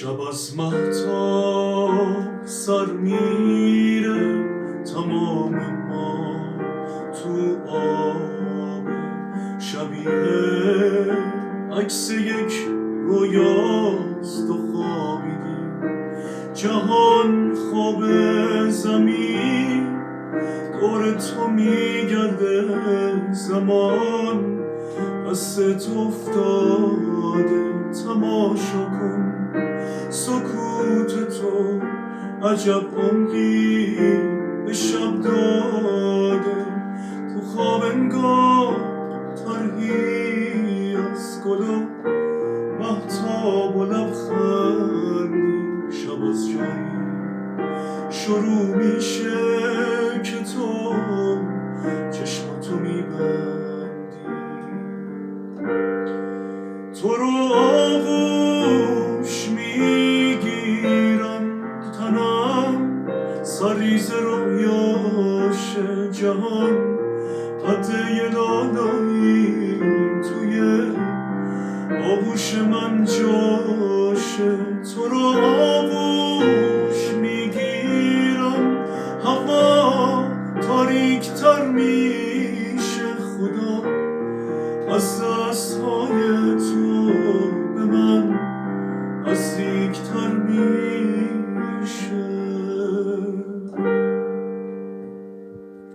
شب از مهتاب سر میره تمام ما تو آب، شبیه عکس یک رویاست و خوابیدیم. جهان خواب، زمین دور تو میگرده، زمان دستت افتاده. تماشا کن سکوت تو، عجب عمقی به شب داده. تو خواب انگار طرحی از گل و مهتاب و لبخندی. شب از جایی شروع میشه که تو چشماتو میبندی. تو رو آغوش میگیرم، تنم سریز رویاشه. جهان قطعه لالایی توی آغوش من جاشه. تو رو آغوش